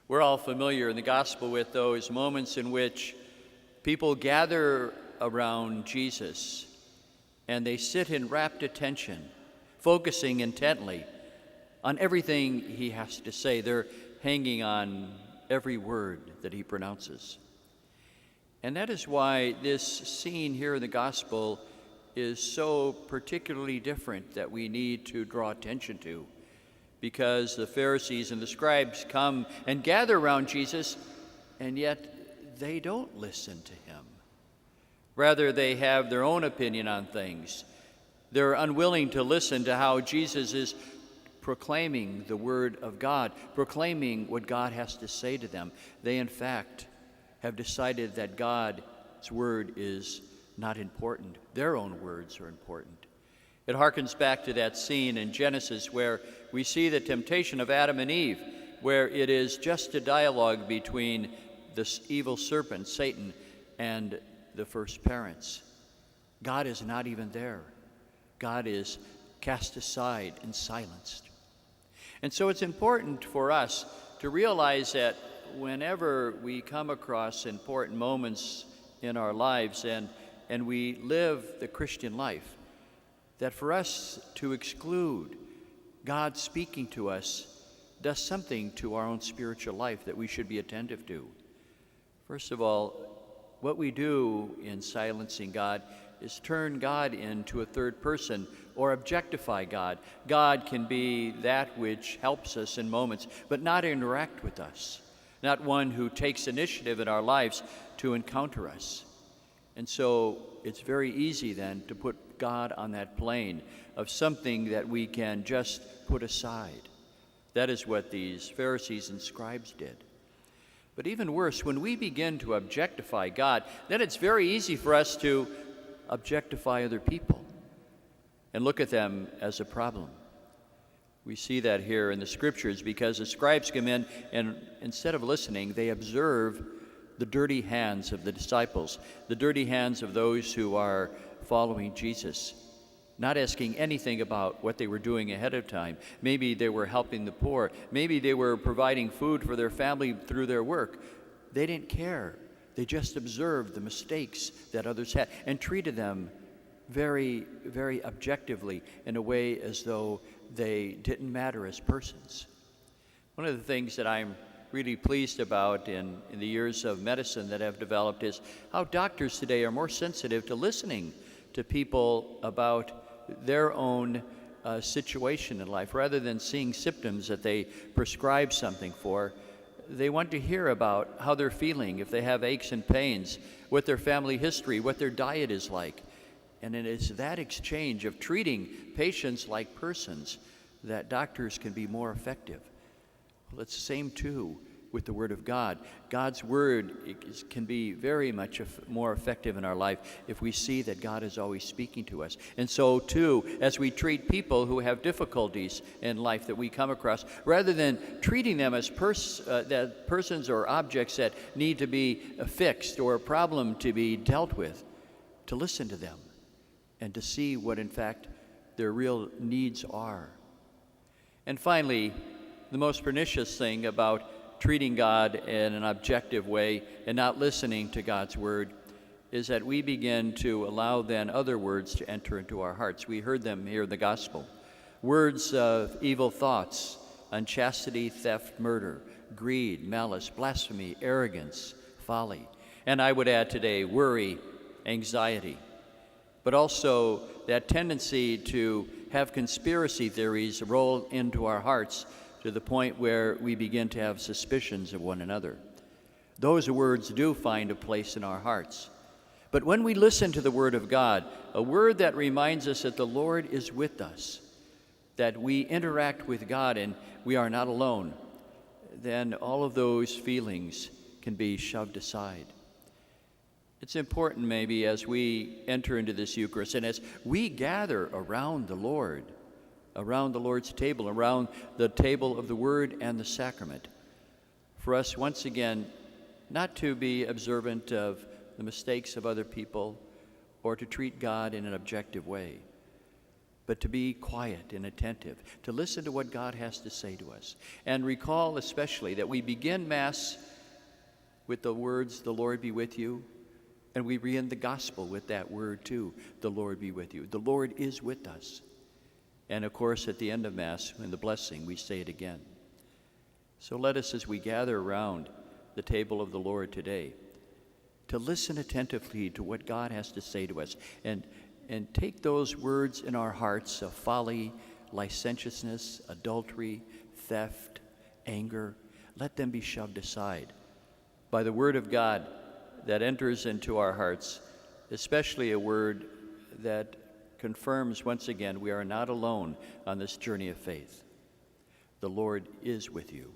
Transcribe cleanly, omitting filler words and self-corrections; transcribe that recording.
We're all familiar in the gospel with those moments in which people gather around Jesus and they sit in rapt attention, focusing intently on everything he has to say. They're hanging on every word that he pronounces. And that is why this scene here in the gospel is so particularly different that we need to draw attention to, because the Pharisees and the scribes come and gather around Jesus, and yet they don't listen to him. Rather, they have their own opinion on things. They're unwilling to listen to how Jesus is proclaiming the word of God, proclaiming what God has to say to them. They, in fact, have decided that God's word is not important. Their own words are important. It harkens back to that scene in Genesis where we see the temptation of Adam and Eve, where it is just a dialogue between this evil serpent, Satan, and the first parents. God is not even there. God is cast aside and silenced. And so it's important for us to realize that whenever we come across important moments in our lives and we live the Christian life, that for us to exclude God speaking to us does something to our own spiritual life that we should be attentive to. First of all, what we do in silencing God is turn God into a third person or objectify God. God can be that which helps us in moments, but not interact with us, not one who takes initiative in our lives to encounter us. And so it's very easy then to put God on that plane of something that we can just put aside. That is what these Pharisees and scribes did. But even worse, when we begin to objectify God, then it's very easy for us to objectify other people and look at them as a problem. We see that here in the scriptures because the scribes come in and instead of listening, they observe the dirty hands of the disciples, the dirty hands of those who are following Jesus, not asking anything about what they were doing ahead of time. Maybe they were helping the poor. Maybe they were providing food for their family through their work. They didn't care. They just observed the mistakes that others had and treated them very, very objectively in a way as though they didn't matter as persons. One of the things that I'm really pleased about in the years of medicine that have developed is how doctors today are more sensitive to listening to people about their own situation in life. Rather than seeing symptoms that they prescribe something for, they want to hear about how they're feeling, if they have aches and pains, what their family history, what their diet is like. And it is that exchange of treating patients like persons that doctors can be more effective. Well, it's the same too with the Word of God. God's Word can be very much more effective in our life if we see that God is always speaking to us. And so too, as we treat people who have difficulties in life that we come across, rather than treating them as persons or objects that need to be fixed or a problem to be dealt with, to listen to them and to see what in fact their real needs are. And finally, the most pernicious thing about treating God in an objective way and not listening to God's word is that we begin to allow then other words to enter into our hearts. We heard them here in the gospel. Words of evil thoughts, unchastity, theft, murder, greed, malice, blasphemy, arrogance, folly. And I would add today, worry, anxiety. But also that tendency to have conspiracy theories roll into our hearts to the point where we begin to have suspicions of one another. Those words do find a place in our hearts. But when we listen to the Word of God, a word that reminds us that the Lord is with us, that we interact with God and we are not alone, then all of those feelings can be shoved aside. It's important maybe as we enter into this Eucharist and as we gather around the Lord, around the Lord's table, around the table of the Word and the sacrament, for us once again not to be observant of the mistakes of other people or to treat God in an objective way, but to be quiet and attentive, to listen to what God has to say to us. And recall especially that we begin Mass with the words, "The Lord be with you," and we end the Gospel with that word too, "The Lord be with you." The Lord is with us. And of course, at the end of Mass, in the blessing, we say it again. So let us, as we gather around the table of the Lord today, to listen attentively to what God has to say to us, and take those words in our hearts of folly, licentiousness, adultery, theft, anger, let them be shoved aside by the word of God that enters into our hearts, especially a word that confirms once again we are not alone on this journey of faith. The Lord is with you.